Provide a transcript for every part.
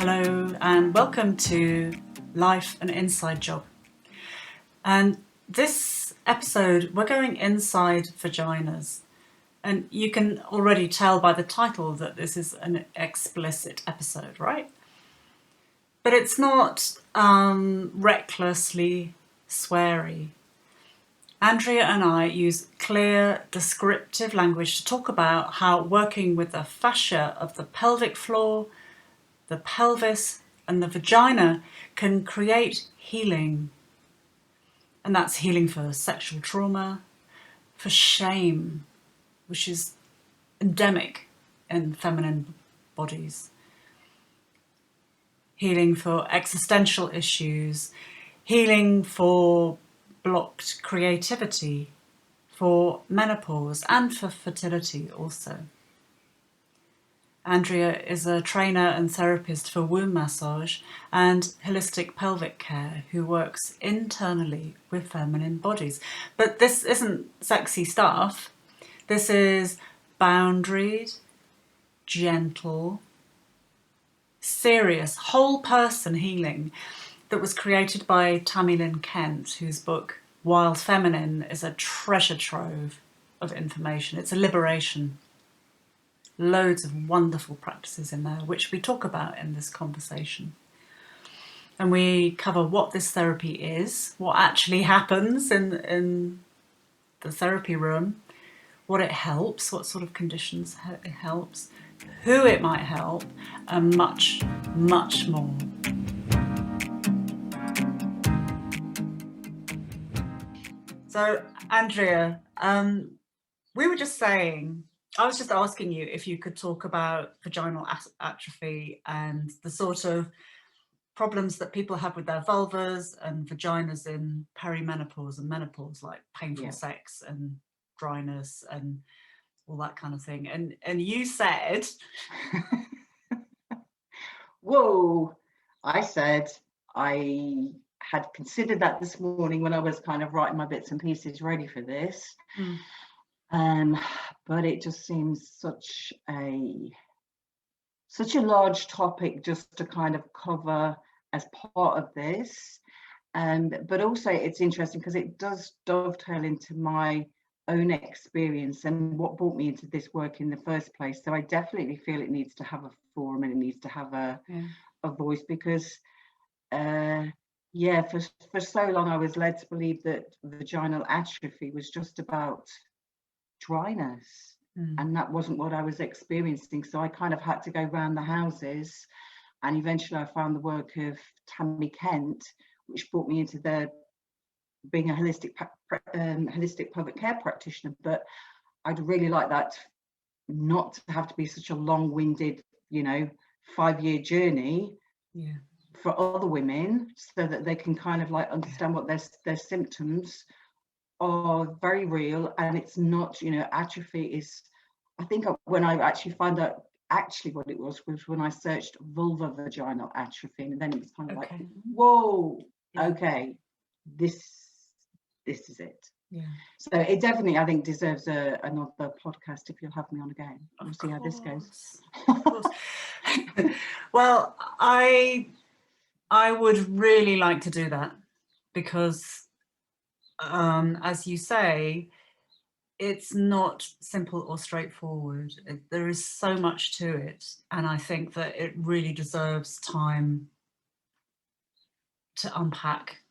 Hello and welcome to Life an Inside Job. And this episode, we're going inside vaginas. And you can already tell by the title that this is an explicit episode, right? But it's not recklessly sweary. Andrea and I use clear, descriptive language to talk about how working with the fascia of the pelvic floor, the pelvis and the vagina can create healing. And that's healing for sexual trauma, for shame, which is endemic in feminine bodies. Healing for existential issues, healing for blocked creativity, for menopause and for fertility also. Andrea is a trainer and therapist for womb massage and holistic pelvic care who works internally with feminine bodies. But this isn't sexy stuff. This is boundaried, gentle, serious, whole person healing that was created by Tammy Lynn Kent, whose book Wild Feminine is a treasure trove of information. It's a liberation. Loads of wonderful practices in there, which we talk about in this conversation. And we cover what this therapy is, what actually happens in the therapy room, what it helps, what sort of conditions it helps, who it might help, and much, much more. So, Andrea, we were just saying, I was just asking you if you could talk about vaginal atrophy and the sort of problems that people have with their vulvas and vaginas in perimenopause and menopause, like painful sex and dryness and all that kind of thing. And you said... Whoa, I said I had considered that this morning when I was kind of writing my bits and pieces ready for this. But it just seems such a large topic just to kind of cover as part of this. But also it's interesting because it does dovetail into my own experience and what brought me into this work in the first place. So I definitely feel it needs to have a forum and it needs to have a voice, because for so long I was led to believe that vaginal atrophy was just about dryness, and that wasn't what I was experiencing. So I kind of had to go round the houses, and eventually I found the work of Tammy Kent, which brought me into being a holistic pelvic care practitioner. But I'd really like that not to have to be such a long-winded 5-year journey for other women, so that they can kind of like understand what their symptoms are very real. And it's not, atrophy is, I think when I actually found out what it was when I searched vulva vaginal atrophy, and then it was kind of like, whoa, okay, this is it. So it definitely, I think, deserves another podcast if you'll have me on again. We'll see how this goes. Of course. Well, I would really like to do that, because as you say, it's not simple or straightforward. There is so much to it, and I think that it really deserves time to unpack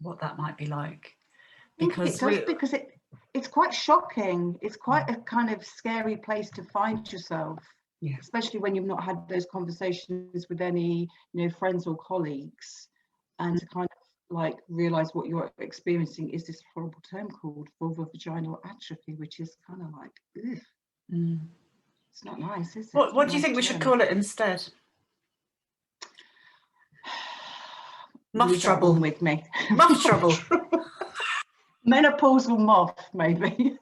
what that might be like. Because it's quite shocking. It's quite a kind of scary place to find yourself, especially when you've not had those conversations with any friends or colleagues, and to kind of like realize what you're experiencing is this horrible term called vulvar vaginal atrophy, which is kind of like, it's not nice, is it? What do you think we should call it instead? Muff trouble with me. Muff trouble. Menopausal muff, maybe.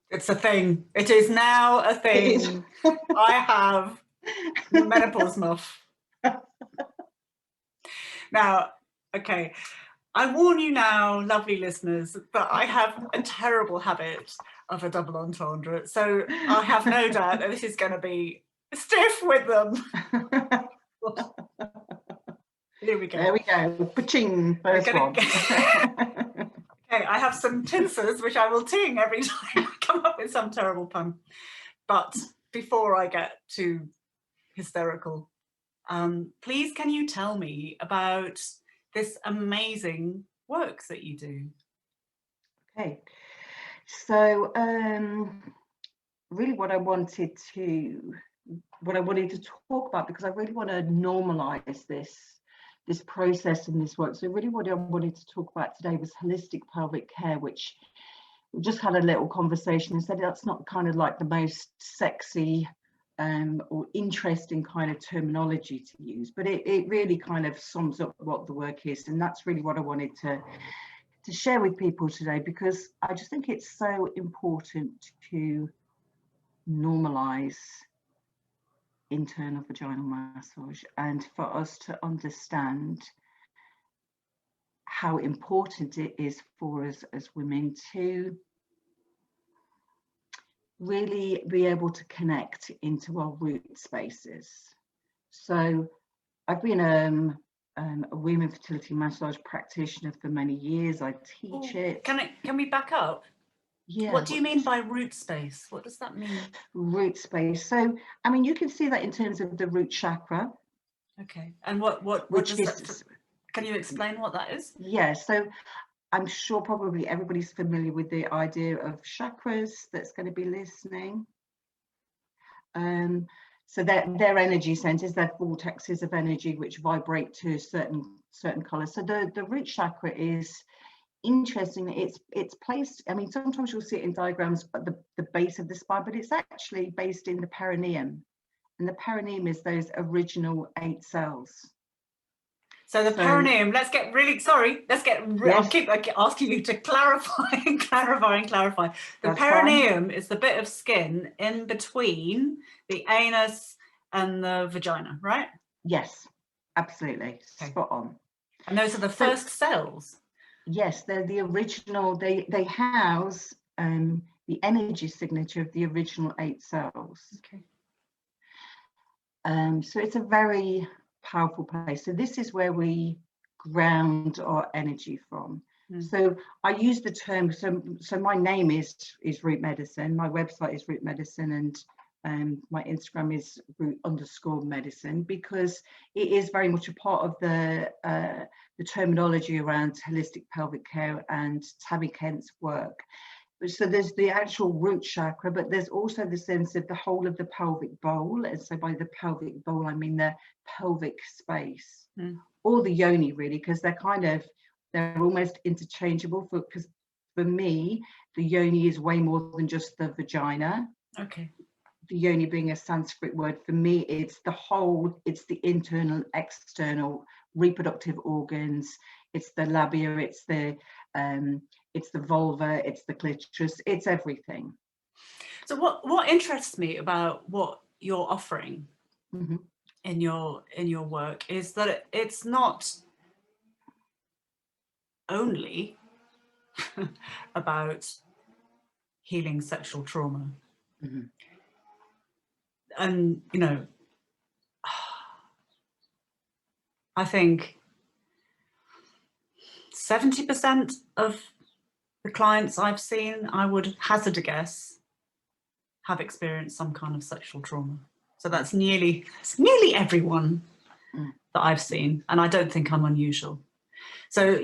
It's a thing. It is now a thing. I have menopause muff. Now, okay, I warn you now, lovely listeners, that I have a terrible habit of a double entendre. So I have no doubt that this is going to be stiff with them. Here we go. There we go. Paching, first one. Okay, I have some tinsers which I will ting every time I come up with some terrible pun. But before I get too hysterical, please can you tell me about this amazing work that you do? Okay, so really what I wanted to talk about, because I really want to normalize this process and this work. So really what I wanted to talk about today was holistic pelvic care, which we just had a little conversation and said that's not kind of like the most sexy or interesting kind of terminology to use, but it really kind of sums up what the work is. And that's really what I wanted to share with people today, because I just think it's so important to normalize internal vaginal massage, and for us to understand how important it is for us as women to really be able to connect into our root spaces. So I've been a women fertility massage practitioner for many years. I teach it. Can we back up? Yeah. What do you mean by root space? What does that mean? Root space. So, I mean, you can see that in terms of the root chakra. Okay. And what does that, can you explain what that is? Yeah. So I'm sure probably everybody's familiar with the idea of chakras that's going to be listening. So they're energy centers, they're vortexes of energy which vibrate to certain colors. So the root chakra is interesting. It's placed, I mean, sometimes you'll see it in diagrams at the base of the spine, but it's actually based in the perineum. And the perineum is those original 8 cells. So the perineum, let's get, I'll keep asking you to clarify and clarify. The perineum is the bit of skin in between the anus and the vagina, right? Yes, absolutely. Okay. Spot on. And those are the first cells? Yes, they're the original, they house the energy signature of the original 8 cells. Okay. So it's a very powerful place. So this is where we ground our energy from. So I use the term, so my name is Root Medicine, my website is Root Medicine, and my Instagram is root_medicine, because it is very much a part of the terminology around holistic pelvic care and Tammy Kent's work. So there's the actual root chakra, but there's also the sense of the whole of the pelvic bowl. And so by the pelvic bowl, I mean the pelvic space, or the yoni, really, because they're almost interchangeable. Because for me, the yoni is way more than just the vagina. Okay. The yoni being a Sanskrit word, for me, it's the whole, it's the internal, external reproductive organs, it's the labia, it's the vulva, it's the clitoris, it's everything. So what interests me about what you're offering in your work is that it's not only about healing sexual trauma. And, you know, I think 70% of the clients I've seen, I would hazard a guess, have experienced some kind of sexual trauma. So that's nearly everyone that I've seen, and I don't think I'm unusual. So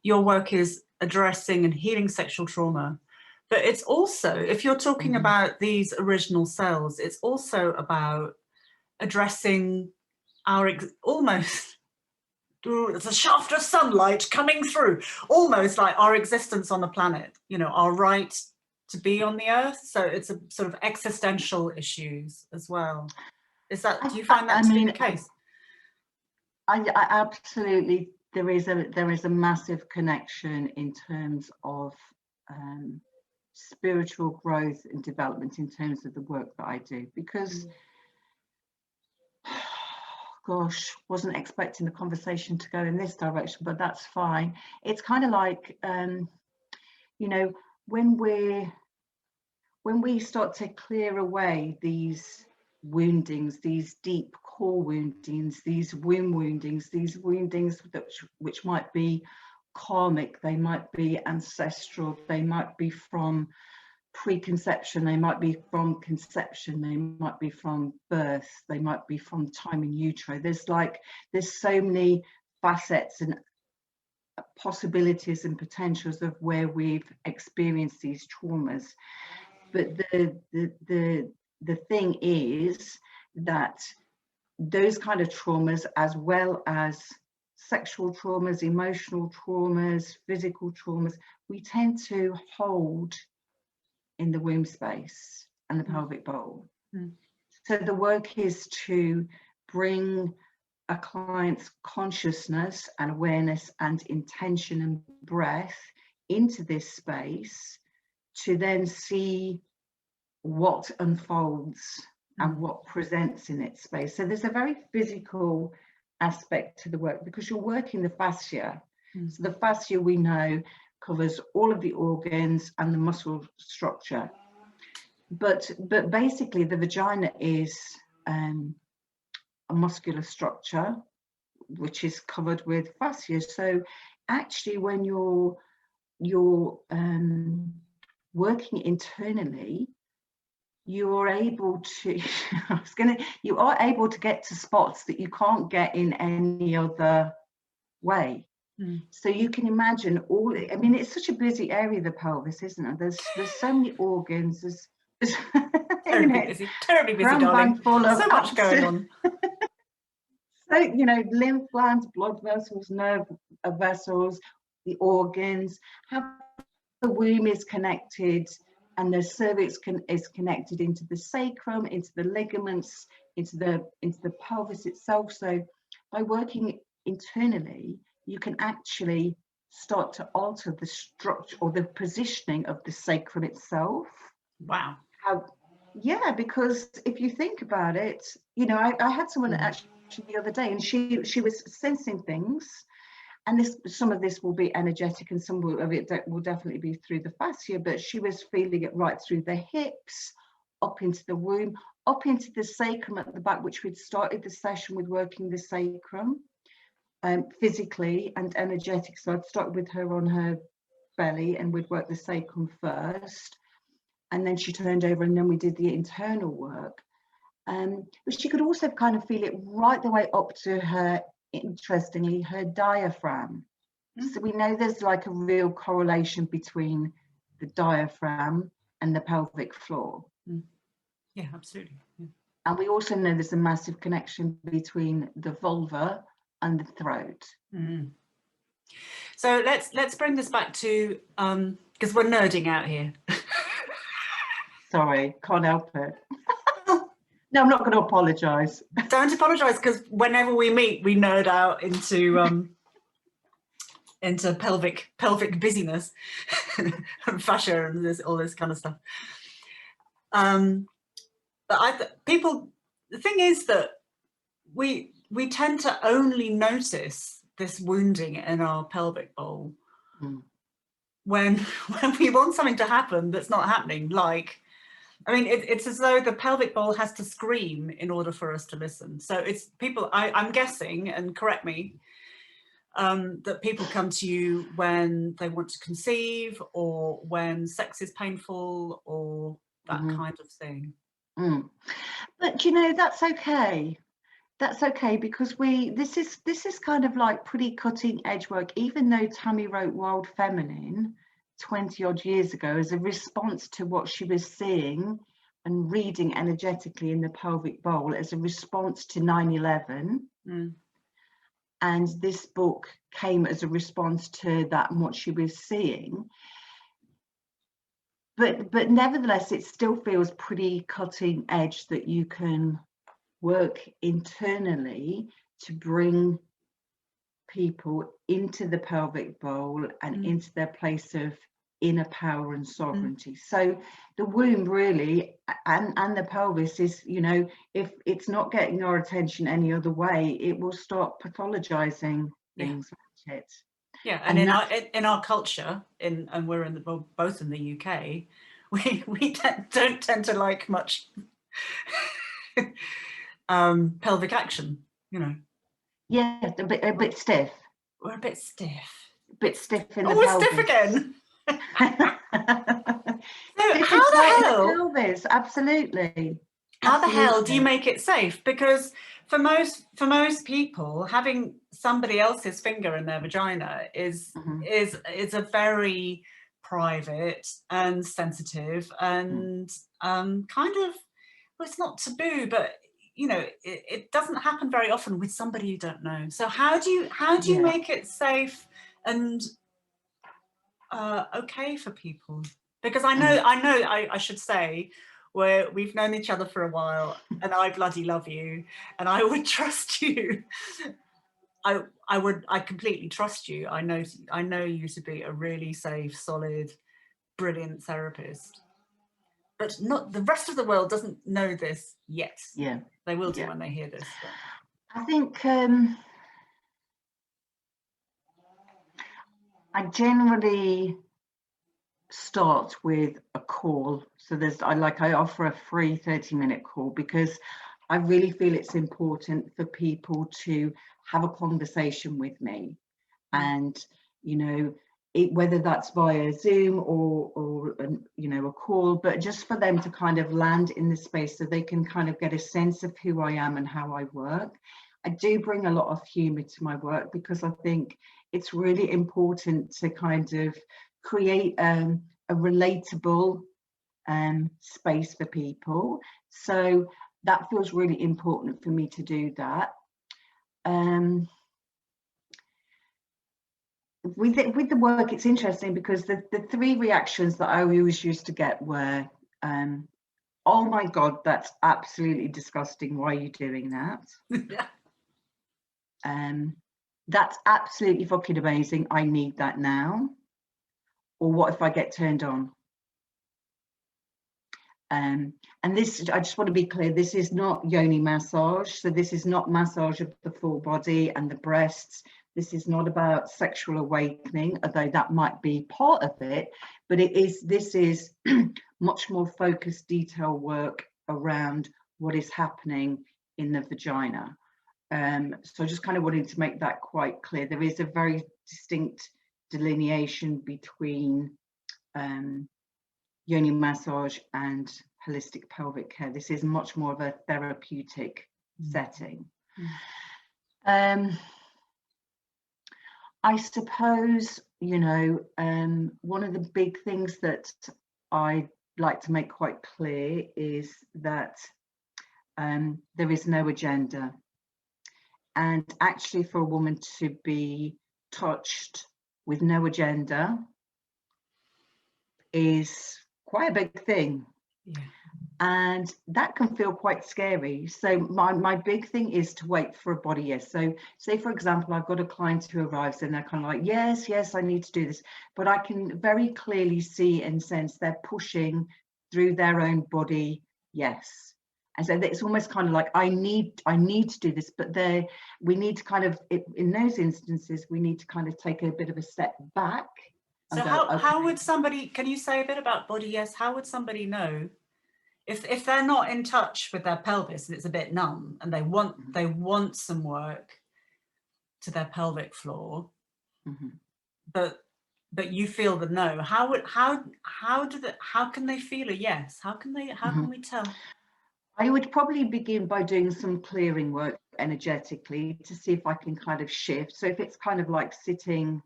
your work is addressing and healing sexual trauma, but it's also, if you're talking about these original cells, it's also about addressing our almost, it's a shaft of sunlight coming through, almost like our existence on the planet, you know, our right to be on the earth. So it's a sort of existential issues as well. Is that, do you find that to be the case? I absolutely, there is a massive connection in terms of spiritual growth and development in terms of the work that I do, because gosh, wasn't expecting the conversation to go in this direction, but that's fine. It's kind of like, you know, when we start to clear away these woundings, these deep core woundings, these womb woundings, which might be karmic, they might be ancestral, they might be from preconception, they might be from conception, they might be from birth, they might be from time in utero. There's so many facets and possibilities and potentials of where we've experienced these traumas. But the thing is that those kind of traumas, as well as sexual traumas, emotional traumas, physical traumas, we tend to hold in the womb space and the pelvic bowl. So the work is to bring a client's consciousness and awareness and intention and breath into this space to then see what unfolds and what presents in its space. So there's a very physical aspect to the work, because you're working the fascia. So the fascia, we know, covers all of the organs and the muscle structure. But basically the vagina is a muscular structure which is covered with fascia. So actually when you're working internally, you are able to you are able to get to spots that you can't get in any other way. So you can imagine I mean, it's such a busy area, the pelvis, isn't it? There's so many organs, there's terribly busy, darling. Full of so much going on. So, you know, lymph glands, blood vessels, nerve vessels, the organs, how the womb is connected, and the cervix is connected into the sacrum, into the ligaments, into the pelvis itself. So by working internally, you can actually start to alter the structure or the positioning of the sacrum itself. Wow. Yeah, because if you think about it, you know, I had someone actually the other day, and she was sensing things, and some of this will be energetic and some of it will definitely be through the fascia, but she was feeling it right through the hips, up into the womb, up into the sacrum at the back, which we'd started the session with working the sacrum physically and energetic. So I'd start with her on her belly and we'd work the sacrum first, and then she turned over and then we did the internal work. But she could also kind of feel it right the way up to her, interestingly, her diaphragm. So we know there's like a real correlation between the diaphragm and the pelvic floor. Yeah, absolutely. Yeah. And we also know there's a massive connection between the vulva and the throat. So let's bring this back to because we're nerding out here. Sorry, can't help it. No, I'm not going to apologise. Don't apologise, because whenever we meet, we nerd out into pelvic busyness, and fascia and all this kind of stuff. But the thing is that we tend to only notice this wounding in our pelvic bowl when we want something to happen that's not happening. Like, I mean, it's as though the pelvic bowl has to scream in order for us to listen. So it's people, I'm guessing, and correct me, that people come to you when they want to conceive, or when sex is painful, or that kind of thing. But you know, that's okay. That's okay, because this is kind of like pretty cutting edge work. Even though Tammy wrote Wild Feminine 20 odd years ago as a response to what she was seeing and reading energetically in the pelvic bowl, as a response to 9/11. And this book came as a response to that and what she was seeing. But nevertheless, it still feels pretty cutting edge that you can work internally to bring people into the pelvic bowl and into their place of inner power and sovereignty. So the womb really and the pelvis is, you know, if it's not getting our attention any other way, it will start pathologizing things like it. Yeah, and in our culture, and we're both in the UK, we don't tend to like much pelvic action, you know. Yeah, a bit stiff. We're a bit stiff. A bit stiff in the we're pelvis. Stiff again. So Stiff how inside the the hell? pelvis, absolutely. How the hell do you Absolutely. make it safe? Because for most people, having somebody else's finger in their vagina is a very private and sensitive and kind of, well, it's not taboo, but you know, it doesn't happen very often with somebody you don't know. So how do you make it safe and okay for people? Because I should say, we've known each other for a while, and I bloody love you, and I would trust you. I completely trust you. I know you to be a really safe, solid, brilliant therapist. But not the rest of the world doesn't know this yet. Yeah, they will do when they hear this. But I think I generally start with a call. So I offer a free 30-minute call because I really feel it's important for people to have a conversation with me. And, you know, whether that's via Zoom or you know, a call, but just for them to kind of land in the space so they can kind of get a sense of who I am and how I work. I do bring a lot of humor to my work because I think it's really important to kind of create a relatable space for people. So that feels really important for me to do that. With the work, it's interesting because the three reactions that I always used to get were, oh my God, that's absolutely disgusting. Why are you doing that? That's absolutely fucking amazing. I need that now. Or what if I get turned on? And this, I just want to be clear, this is not yoni massage. So this is not massage of the full body and the breasts. This is not about sexual awakening, although that might be part of it, but this is much more focused detail work around what is happening in the vagina. So I just kind of wanted to make that quite clear. There is a very distinct delineation between yoni massage and holistic pelvic care. This is much more of a therapeutic setting. I suppose, you know, one of the big things that I like to make quite clear is that there is no agenda. And actually, for a woman to be touched with no agenda is quite a big thing. And that can feel quite scary. So my big thing is to wait for a body yes. So say, for example, I've got a client who arrives and they're kind of like, yes, I need to do this. But I can very clearly see and sense they're pushing through their own body yes. And so it's almost kind of like, I need to do this, but we need to kind of, in those instances, we need to kind of take a bit of a step back. So how would somebody, can you say a bit about body yes? How would somebody know if they're not in touch with their pelvis and it's a bit numb and they want some work to their pelvic floor, but you feel the no? How can they feel a yes? How can we tell? I would probably begin by doing some clearing work energetically to see if I can kind of shift. So if it's kind of like sitting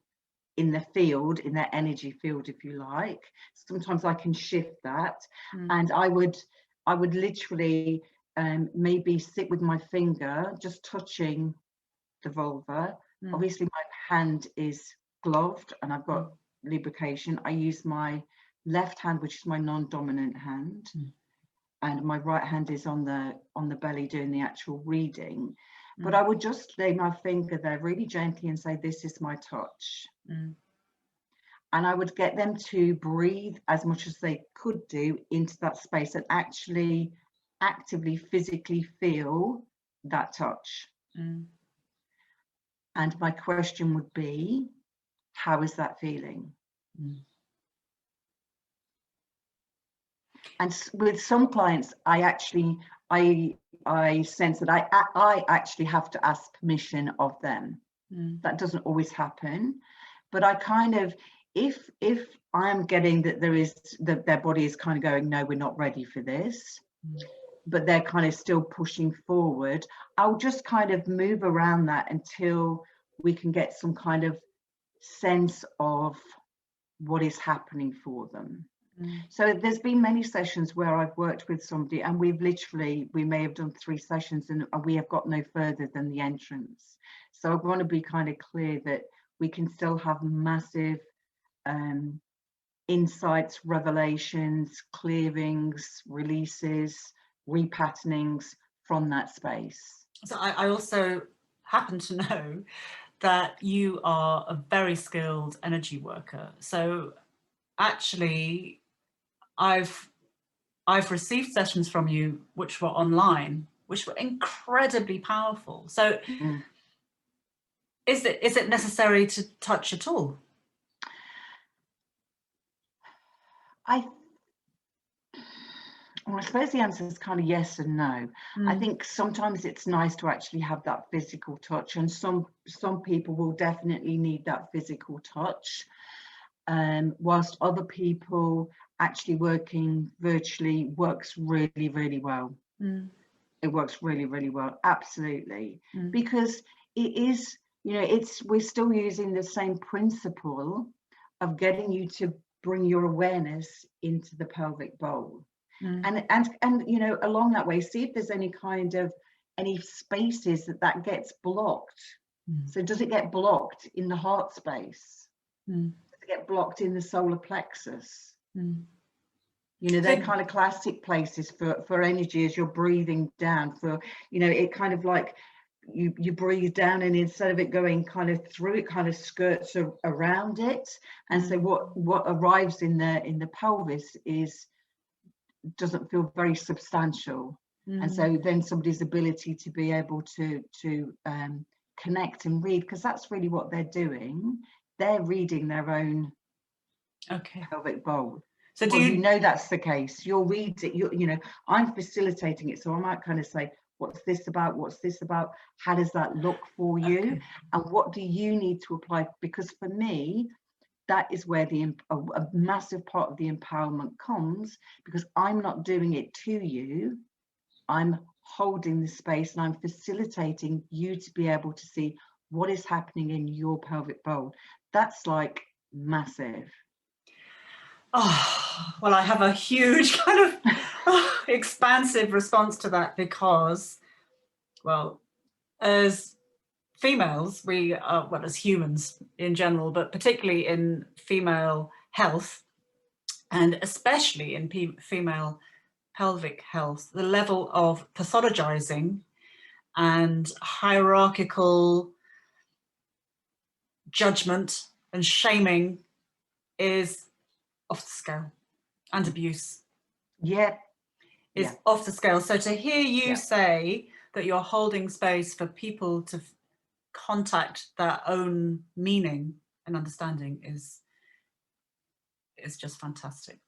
in the field, in their energy field, if you like, sometimes I can shift that. And I would literally maybe sit with my finger just touching the vulva. Obviously my hand is gloved and I've got lubrication. I use my left hand, which is my non-dominant hand, and my right hand is on the belly doing the actual reading. But I would just lay my finger there really gently and say, this is my touch. And I would get them to breathe as much as they could do into that space and actually actively, physically feel that touch. And my question would be, how is that feeling? And with some clients, I sense that I actually have to ask permission of them. That doesn't always happen, but I kind of, if I'm getting that their body is kind of going, no, we're not ready for this, but they're kind of still pushing forward, I'll just kind of move around that until we can get some kind of sense of what is happening for them. So there's been many sessions where I've worked with somebody and we may have done 3 sessions and we have got no further than the entrance. So I want to be kind of clear that we can still have massive insights, revelations, clearings, releases, repatternings from that space. So I also happen to know that you are a very skilled energy worker. So actually, I've received sessions from you which were online, which were incredibly powerful. So is it necessary to touch at all? I suppose the answer is kind of yes and no. I think sometimes it's nice to actually have that physical touch, and some people will definitely need that physical touch, whilst other people actually working virtually works really, really well. It works really, really well, absolutely, because it is, we're still using the same principle of getting you to bring your awareness into the pelvic bowl. And along that way, see if there's any spaces that gets blocked. So does it get blocked in the heart space? Does it get blocked in the solar plexus? They're kind of classic places for energy as you're breathing down. It kind of like you breathe down, and instead of it going kind of through, it kind of skirts around it. And so what arrives in the pelvis doesn't feel very substantial, and so then somebody's ability to be able to connect and read, because that's really what they're doing. They're reading their own pelvic bowl. So that's the case. You'll read it. I'm facilitating it, so I might kind of say, what's this about? What's this about? How does that look for you? And what do you need to apply? Because for me, that is where a massive part of the empowerment comes, because I'm not doing it to you. I'm holding the space and I'm facilitating you to be able to see what is happening in your pelvic bowl. That's like massive. Oh, well, I have a huge kind of expansive response to that, because, well, as females, we are, well, as humans in general, but particularly in female health, and especially in female pelvic health, the level of pathologizing and hierarchical judgment and shaming is off the scale, and abuse is off the scale. So to hear you say that you're holding space for people to contact their own meaning and understanding is just fantastic.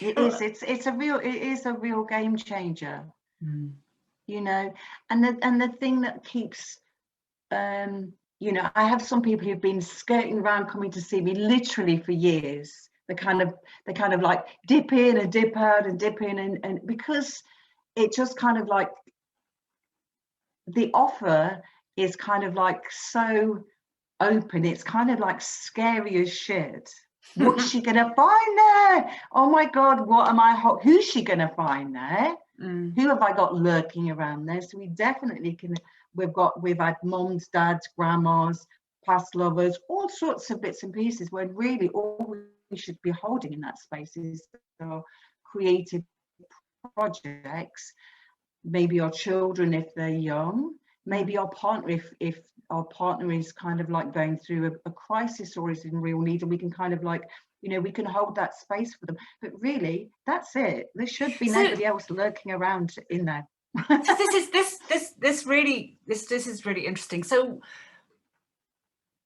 It is. It's a real game changer. And the thing that keeps I have some people who've been skirting around coming to see me literally for years. They kind of like dip in and dip out and dip in, and because it just kind of like the offer is kind of like so open. It's kind of like scary as shit. What's she gonna find there? Oh my God, who's she gonna find there? Who have I got lurking around there? So we definitely can. We've had moms, dads, grandmas, past lovers, all sorts of bits and pieces, where really all we should be holding in that space is our creative projects, maybe our children if they're young, maybe our partner if our partner is kind of like going through a crisis or is in real need, and we can kind of like, we can hold that space for them. But really, that's it. There should be nobody else lurking around in there. This is really interesting. So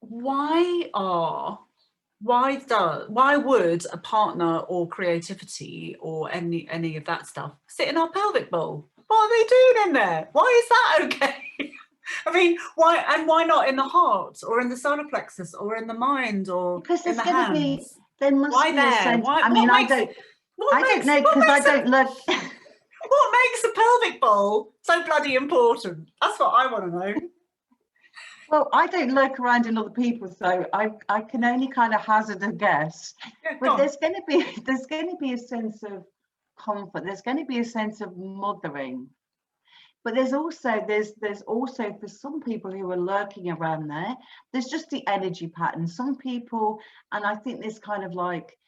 why are why would a partner or creativity or any of that stuff sit in our pelvic bowl? What are they doing in there? Why is that okay? I mean, why not in the heart or in the solar plexus or in the mind or Because in there's the going to be, hands? there must Why be a there? sense. Why? I mean, I don't know because I don't look. What makes a pelvic bowl so bloody important? That's what I want to know. Well, I don't lurk around in other people, so I can only kind of hazard a guess. Yeah, but there's going to be a sense of comfort. There's going to be a sense of mothering. But there's also for some people who are lurking around there's just the energy pattern. Some people, and I think this is kind of like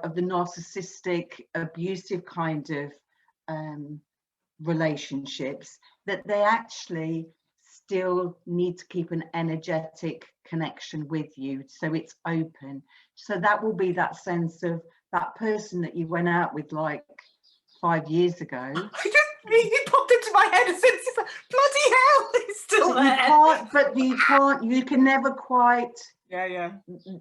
of the narcissistic, abusive kind of relationships, that they actually still need to keep an energetic connection with you, so it's open. So that will be that sense of that person that you went out with like 5 years ago. He popped into my head as soon as bloody hell, he's still there. You can never quite. Yeah.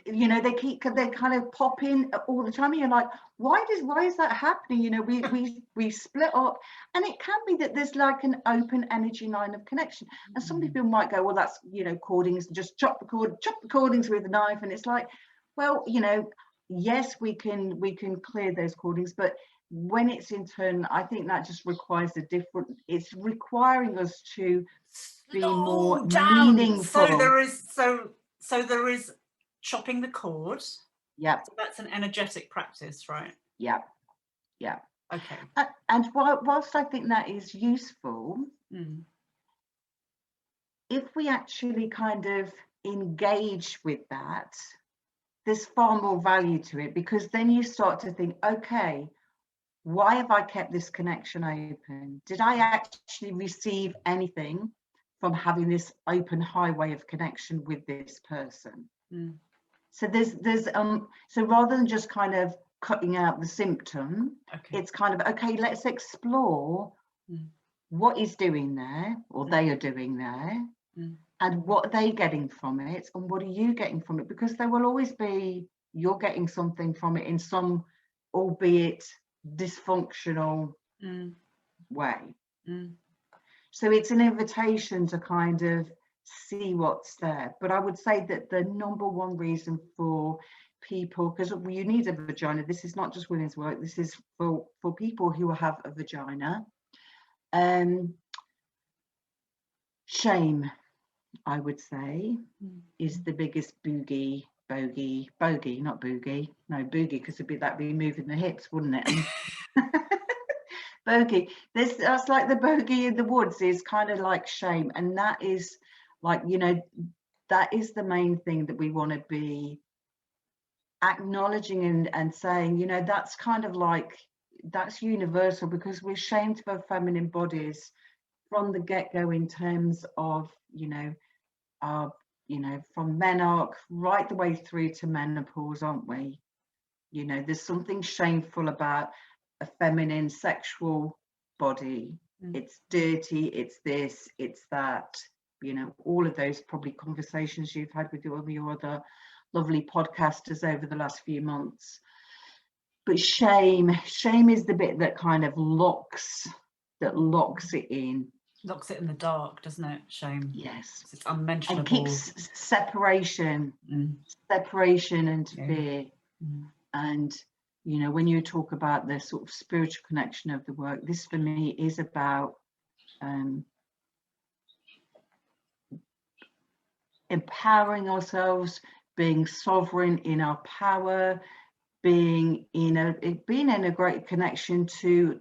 You know, they kind of pop in all the time, and you're like, why is that happening? You know, we split up, and it can be that there's like an open energy line of connection. And some people might go, well, that's, you know, cordings, just chop the cordings with a knife, and it's like, well, you know, yes, we can clear those cordings, but when it's in turn, I think that just requires it's requiring us to be more meaningful. So there is chopping the cord. Yeah. So that's an energetic practice, right? Yeah. Okay. And whilst I think that is useful, if we actually kind of engage with that, there's far more value to it, because then you start to think, okay, why have I kept this connection open? Did I actually receive anything from having this open highway of connection with this person? So there's so rather than just kind of cutting out the symptom, it's kind of, okay, let's explore what is doing there, or they are doing there, and what are they getting from it, and what are you getting from it? Because there will always be, you're getting something from it in some, albeit dysfunctional way. So it's an invitation to kind of see what's there. But I would say that the number one reason for people, because you need a vagina, this is not just women's work, this is for people who have a vagina, shame, I would say, is the biggest bogey, not boogie, no, boogie, because that'd be moving the hips, wouldn't it? Bogey, that's like the bogey in the woods, is kind of like shame. And that is like, you know, that is the main thing that we want to be acknowledging and saying, you know, that's kind of like, that's universal, because we're shamed of our feminine bodies from the get-go, in terms of, you know, from menarche right the way through to menopause, aren't we? You know, there's something shameful about a feminine sexual body. It's dirty, it's this, it's that, you know, all of those probably conversations you've had with your other lovely podcasters over the last few months. But shame is the bit that kind of locks it in. Locks it in the dark, doesn't it? Shame. Yes. It's unmentionable. And keeps separation and fear. And, you know, when you talk about the sort of spiritual connection of the work, this for me is about empowering ourselves, being sovereign in our power, being in a great connection to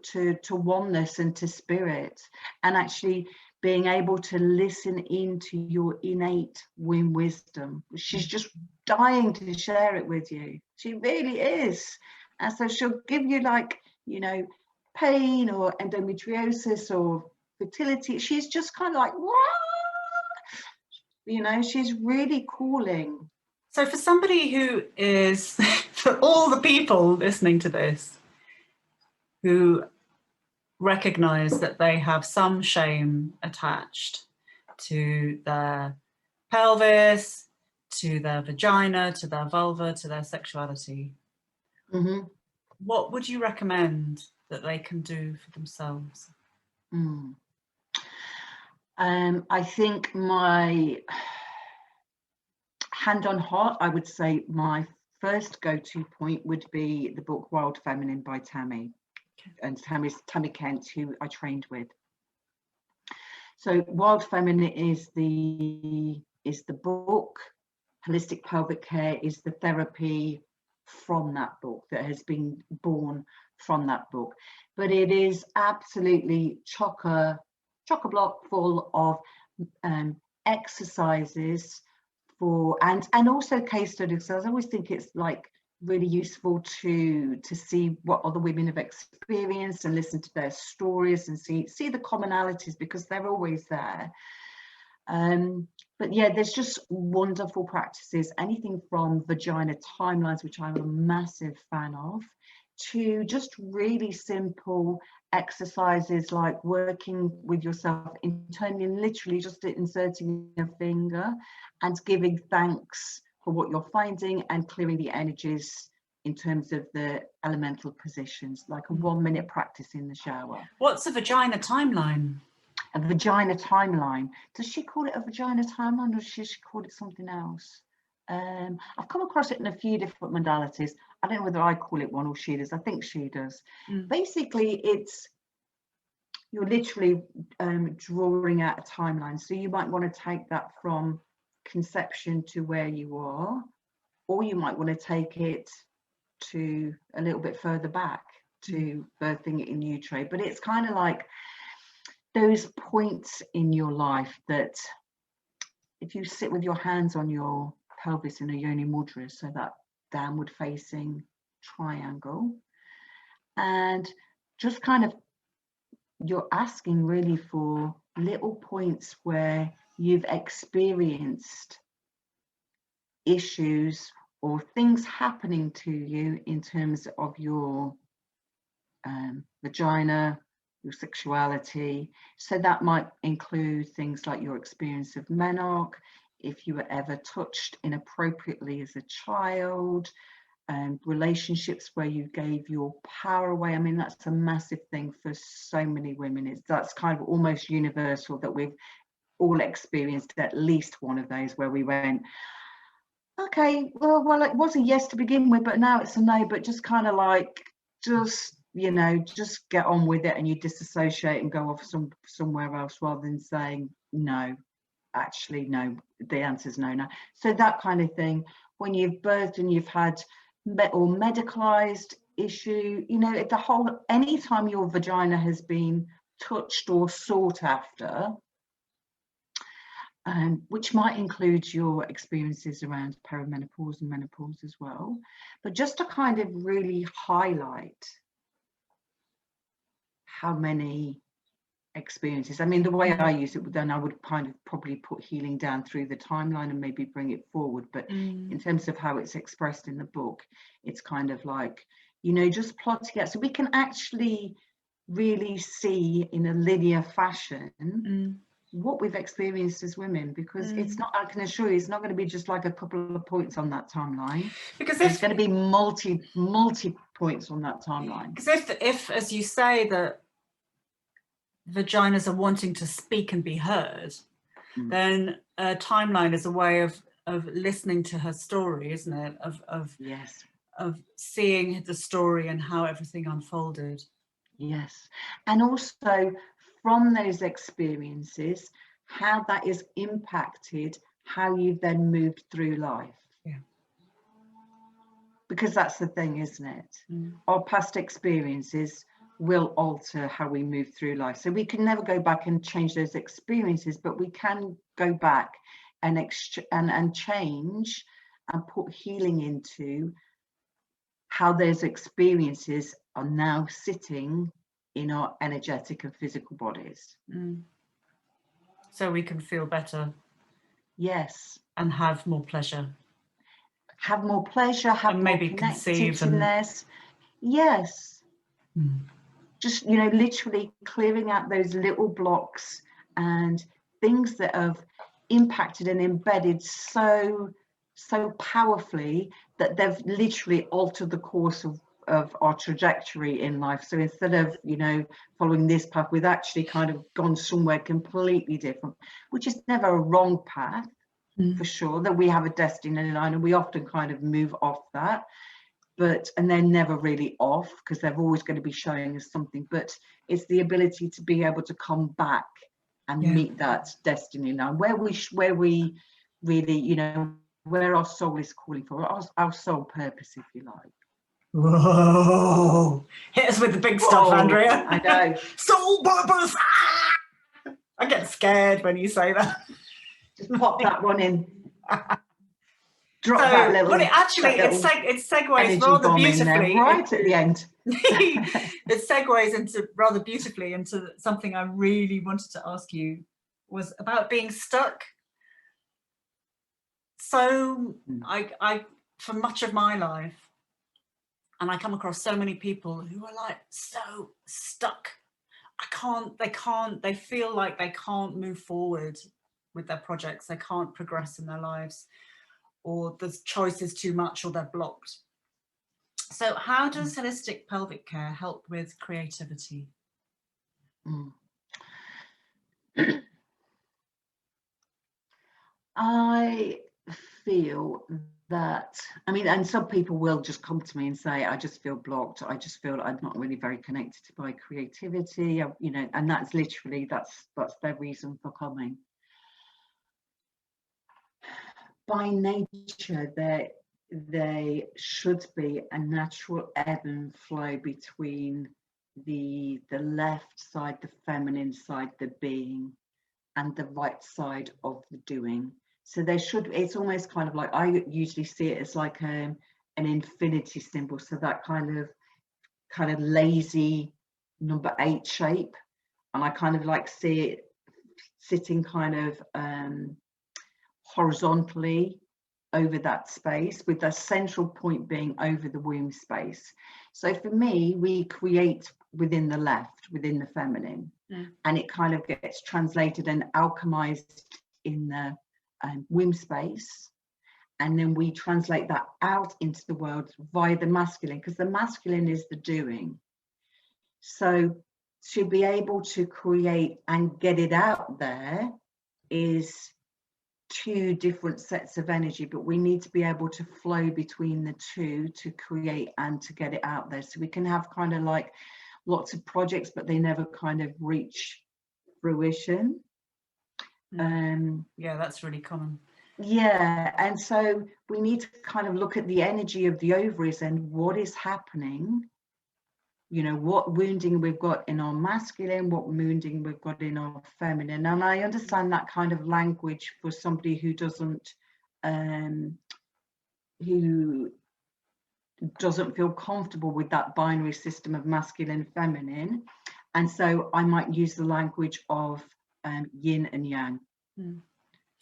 oneness and to spirit, and actually being able to listen into your innate womb wisdom. She's just dying to share it with you. She really is. And so she'll give you, like, you know, pain or endometriosis or fertility. She's just kind of like, what? You know, she's really calling. So for somebody who is, for all the people listening to this, who recognize that they have some shame attached to their pelvis, to their vagina, to their vulva, to their sexuality. Mm-hmm. What would you recommend that they can do for themselves? I think my hand on heart, I would say my first go-to point would be the book Wild Feminine by Tammy. Okay. And Tammy Kent, who I trained with. So Wild Feminine is the book. Holistic Pelvic Care is the therapy from that book, that has been born from that book. But it is absolutely chock-a-block full of exercises for and also case studies. So I always think it's like really useful to see what other women have experienced and listen to their stories and see the commonalities, because they're always there. But yeah, there's just wonderful practices, anything from Vagina Timelines, which I'm a massive fan of, to just really simple exercises like working with yourself internally and literally just inserting your finger and giving thanks for what you're finding and clearing the energies in terms of the elemental positions, like a 1 minute practice in the shower. What's a Vagina Timeline? A Vagina Timeline. Does she call it a Vagina Timeline, or does she call it something else? I've come across it in a few different modalities. I don't know whether I call it one or she does. I think she does. Basically, you're literally drawing out a timeline. So you might want to take that from conception to where you are, or you might want to take it to a little bit further back to birthing in utero. But it's kind of like those points in your life that if you sit with your hands on your pelvis in a yoni mudra, so that downward facing triangle, and just kind of you're asking really for little points where you've experienced issues or things happening to you in terms of your vagina, your sexuality. So that might include things like your experience of menarche, if you were ever touched inappropriately as a child, relationships where you gave your power away. I mean, that's a massive thing for so many women. That's kind of almost universal, that we've all experienced at least one of those where we went, okay, well, it was a yes to begin with, but now it's a no. But just kind of like, just get on with it, and you disassociate and go off somewhere else, rather than saying no. Actually, no, the answer is no. So that kind of thing, when you've birthed and you've had or medicalized issue, anytime your vagina has been touched or sought after, which might include your experiences around perimenopause and menopause as well, but just to kind of really highlight how many experiences. I mean, the way I use it, then I would kind of probably put healing down through the timeline and maybe bring it forward. But in terms of how it's expressed in the book, it's kind of like, just plotting out so we can actually really see in a linear fashion what we've experienced as women, because it's not, I can assure you, it's not going to be just like a couple of points on that timeline, because there's going to be multi points on that timeline. Because if as you say, that vaginas are wanting to speak and be heard, then a timeline is a way of listening to her story, isn't it? Yes. Of seeing the story and how everything unfolded. Yes. And also from those experiences, how that is impacted how you've then moved through life. Yeah. Because that's the thing, isn't it? Our past experiences will alter how we move through life. So we can never go back and change those experiences, but we can go back and change and put healing into how those experiences are now sitting in our energetic and physical bodies. So we can feel better. Yes. And have more pleasure. Have more pleasure, have and more maybe connectedness. Yes. Just, literally clearing out those little blocks and things that have impacted and embedded so so powerfully that they've literally altered the course of our trajectory in life. So instead of, you know, following this path, we've actually kind of gone somewhere completely different, which is never a wrong path, for sure, that we have a destiny line, and we often kind of move off that, and they're never really off, because they're always going to be showing us something. But it's the ability to be able to come back and meet that destiny line, where we really, you know, where our soul is calling for, our soul purpose, if you like. Whoa! Hit us with the big stuff, Andrea. I know. Soul purpose! Ah! I get scared when you say that. Just pop that one in. Drop that little. But it segues rather beautifully. Right at the end. It segues rather beautifully into something I really wanted to ask you, was about being stuck. So I for much of my life, and I come across so many people who are like so stuck. They feel like they can't move forward with their projects. They can't progress in their lives, or the choice is too much, or they're blocked. So how does holistic pelvic care help with creativity? I feel that, I mean, and some people will just come to me and say, I just feel blocked. I just feel I'm not really very connected to my creativity, you know, and that's literally, that's their reason for coming. By nature, they should be a natural ebb and flow between the left side, the feminine side, the being, and the right side of the doing. So there should, it's almost kind of like, I usually see it as like an infinity symbol. So that kind of lazy number 8 shape. And I kind of like see it sitting kind of horizontally over that space, with the central point being over the womb space. So for me, we create within the left, within the feminine, and it kind of gets translated and alchemized in the womb space, and then we translate that out into the world via the masculine, because the masculine is the doing. So to be able to create and get it out there is 2 different sets of energy, but we need to be able to flow between the 2 to create and to get it out there. So we can have kind of like lots of projects, but they never kind of reach fruition. Yeah, that's really common. Yeah, and so we need to kind of look at the energy of the ovaries and what is happening, you know, what wounding we've got in our masculine, what wounding we've got in our feminine. And I understand that kind of language for somebody who doesn't feel comfortable with that binary system of masculine, feminine. And so I might use the language of yin and yang.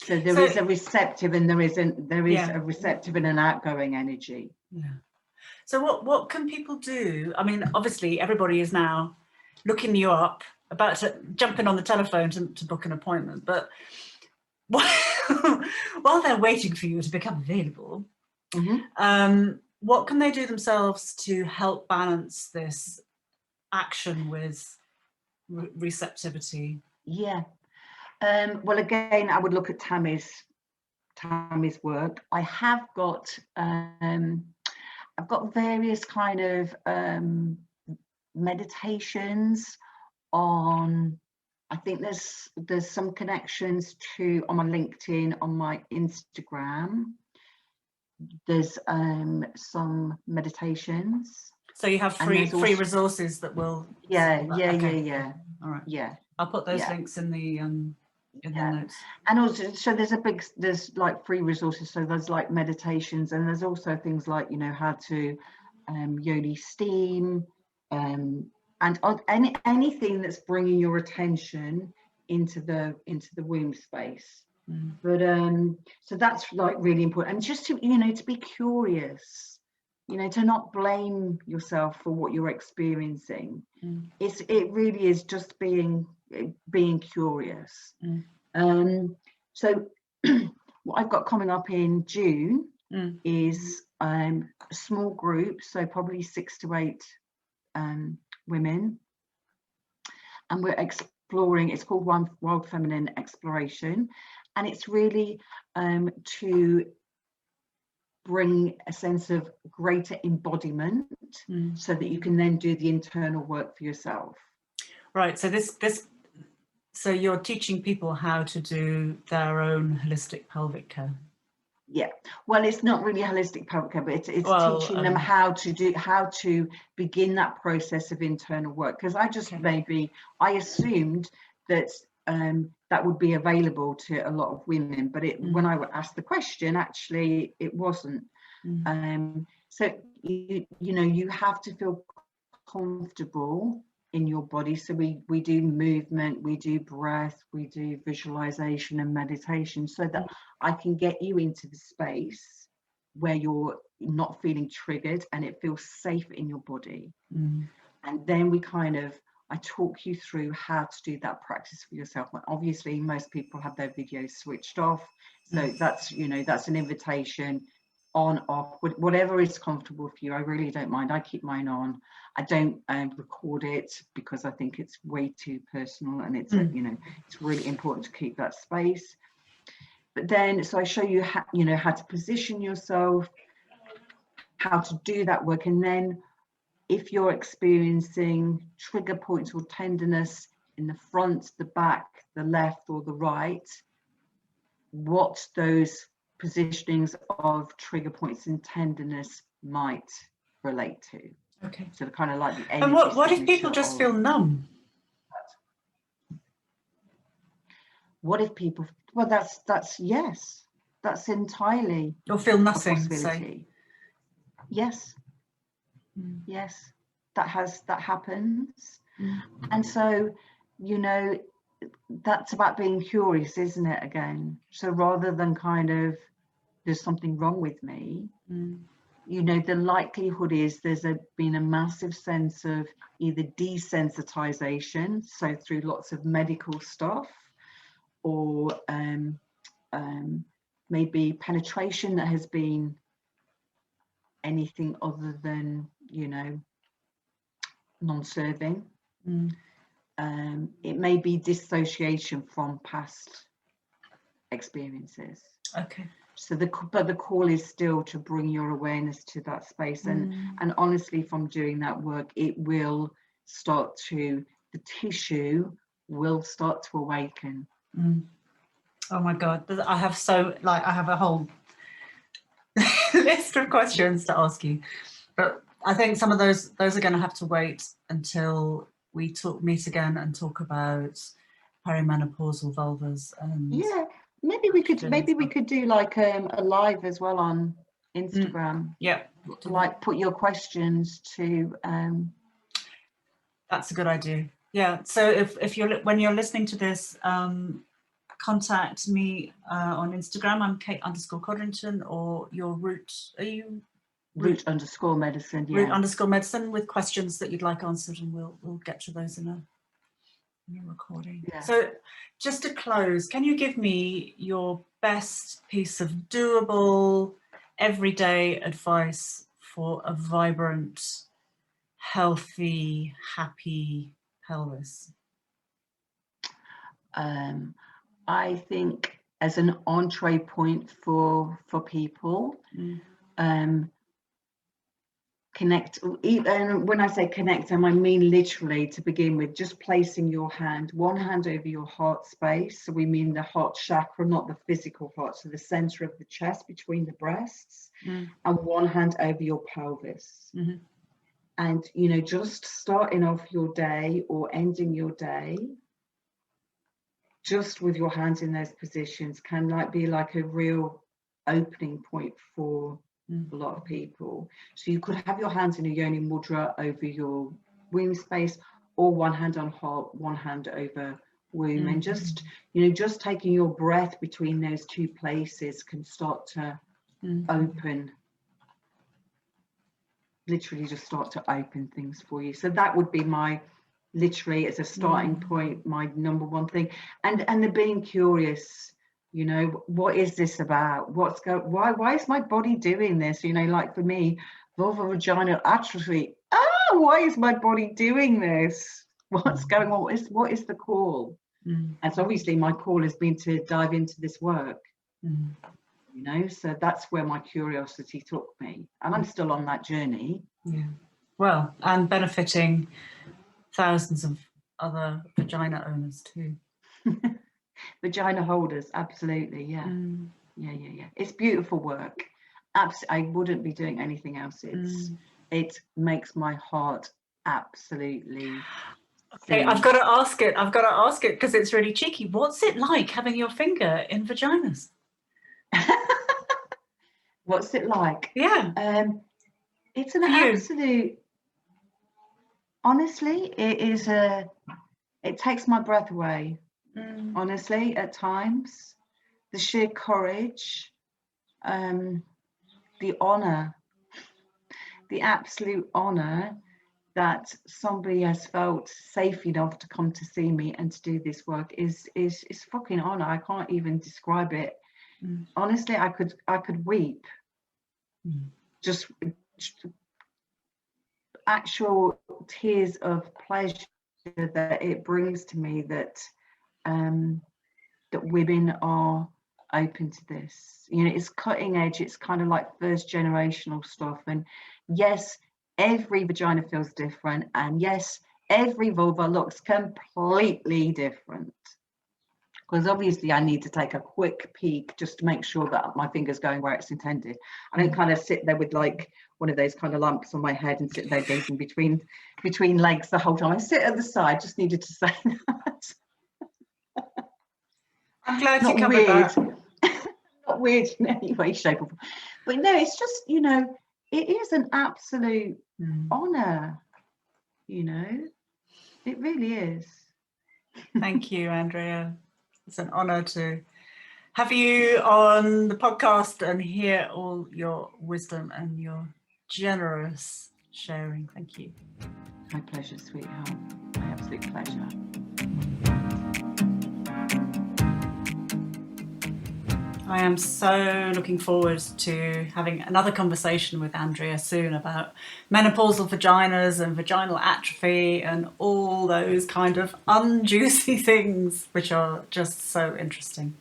So there is a receptive and there is a receptive and an outgoing energy. Yeah. So what can people do? I mean, obviously everybody is now looking you up, about to jump in on the telephone to book an appointment, but while they're waiting for you to become available, what can they do themselves to help balance this action with receptivity? Yeah. Well, again, I would look at Tammy's work. I have got I've got various kind of meditations on. I think there's some connections to on my LinkedIn, on my Instagram. There's some meditations. So you have free resources that will. Yeah. All right. Yeah. I'll put those links in the notes. And also, so there's like free resources. So there's like meditations, and there's also things like, you know, how to yoni steam, and anything that's bringing your attention into the womb space. But so that's like really important, and just to, you know, to be curious, you know, to not blame yourself for what you're experiencing. It really is just being curious. So what I've got coming up in June is a small group, so probably 6 to 8 women, and we're exploring, it's called Wild Feminine Exploration, and it's really to bring a sense of greater embodiment so that you can then do the internal work for yourself. Right, so so you're teaching people how to do their own holistic pelvic care. Yeah, well, it's not really holistic pelvic care, but it's teaching them how to begin that process of internal work, because I assumed that that would be available to a lot of women, but when I asked the question, actually it wasn't. So you know, you have to feel comfortable in your body. So we do movement, we do breath, we do visualization and meditation, so that I can get you into the space where you're not feeling triggered and it feels safe in your body. And then I talk you through how to do that practice for yourself. Obviously most people have their videos switched off, so that's, you know, that's an invitation, on, off, whatever is comfortable for you. I really don't mind. I keep mine on. I don't record it because I think it's way too personal, and it's you know, it's really important to keep that space. But then, so I show you how, you know, how to position yourself, how to do that work, and then if you're experiencing trigger points or tenderness in the front, the back, the left, or the right, what those positionings of trigger points and tenderness might relate to. Okay. So kind of like the energy. And what if people just feel numb? What if people? Well, that's yes, that's entirely. Or feel nothing. A possibility. Say. Yes. Yes, that happens. And so, you know, that's about being curious, isn't it? Again, so rather than kind of there's something wrong with me, you know, the likelihood is there's been a massive sense of either desensitization, so through lots of medical stuff, or maybe penetration that has been anything other than, you know, non-serving. It may be dissociation from past experiences. Okay. So the call is still to bring your awareness to that space, and honestly, from doing that work, it will start to, the tissue will start to awaken. Oh my God, I have a whole list of questions to ask you, but I think some of those are going to have to wait until we meet again and talk about perimenopausal vulvas. And yeah, maybe we could do like a live as well on Instagram. Yeah, like put your questions to. That's a good idea. Yeah. So if when you're listening to this, contact me on Instagram. I'm Kate_Codrington, or your Root. Are you? Root_medicine. Yeah. Root_medicine, with questions that you'd like answered, and we'll get to those in a recording. Yeah. So just to close, can you give me your best piece of doable, everyday advice for a vibrant, healthy, happy pelvis? I think as an entree point for people, connect, and when I say connect, I mean literally, to begin with, just placing your one hand over your heart space. So we mean the heart chakra, not the physical heart, so the center of the chest between the breasts, and one hand over your pelvis. And, you know, just starting off your day or ending your day just with your hands in those positions can be like a real opening point for a lot of people. So you could have your hands in a yoni mudra over your womb space, or one hand on heart, one hand over womb, and just, you know, just taking your breath between those two places can start to open, literally just start to open things for you. So that would be my, literally as a starting point, my number one thing. And the being curious, You know, what is this about? Why is my body doing this? You know, like for me, vaginal atrophy. Why is my body doing this? What's going on? What is the call? And so obviously my call has been to dive into this work. You know, so that's where my curiosity took me, and I'm still on that journey. Yeah. Well, and benefiting thousands of other vagina owners too. Vagina holders, absolutely, yeah. Yeah. It's beautiful work. I wouldn't be doing anything else. It makes my heart absolutely. Okay, I've got to ask it because it's really cheeky. What's it like having your finger in vaginas? What's it like? Yeah. It's an absolute. Honestly, it takes my breath away. Honestly, at times, the sheer courage, the honor, the absolute honor that somebody has felt safe enough to come to see me and to do this work is fucking honor. I can't even describe it. Honestly, I could weep. Just actual tears of pleasure that it brings to me that that women are open to this. You know, it's cutting edge. It's kind of like first generational stuff. And yes, every vagina feels different. And yes, every vulva looks completely different. Because obviously I need to take a quick peek just to make sure that my finger's going where it's intended. I don't kind of sit there with like one of those kind of lamps on my head and sit there gazing between legs the whole time. I sit at the side, just needed to say that. I'm glad you covered that. Not weird in any way, shape or form. But no, it's just, you know, it is an absolute honor, you know. It really is. Thank you, Andrea. It's an honor to have you on the podcast and hear all your wisdom and your generous sharing. Thank you. My pleasure, sweetheart. My absolute pleasure. I am so looking forward to having another conversation with Andrea soon about menopausal vaginas and vaginal atrophy and all those kind of unjuicy things, which are just so interesting.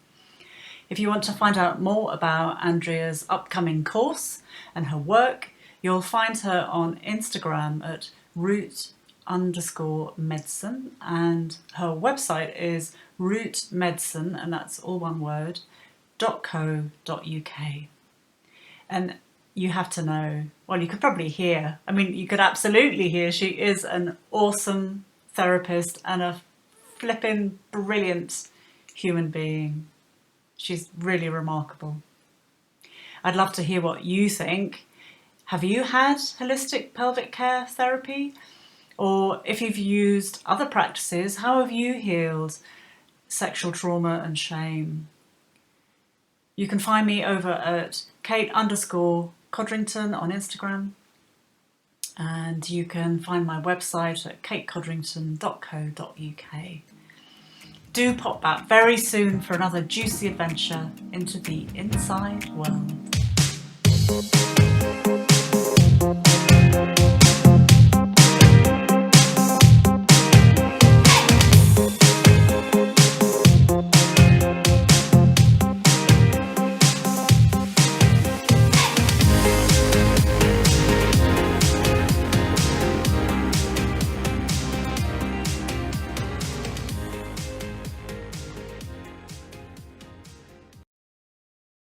If you want to find out more about Andrea's upcoming course and her work, you'll find her on Instagram at root_medicine, and her website is rootmedicine, and that's all one word, .co.uk. And you have to know, well, you could probably hear, I mean, you could absolutely hear she is an awesome therapist and a flipping brilliant human being. She's really remarkable. I'd love to hear what you think. Have you had holistic pelvic care therapy? Or if you've used other practices, how have you healed sexual trauma and shame? You can find me over at Kate_Codrington on Instagram. And you can find my website at katecodrington.co.uk. Do pop back very soon for another juicy adventure into the inside world.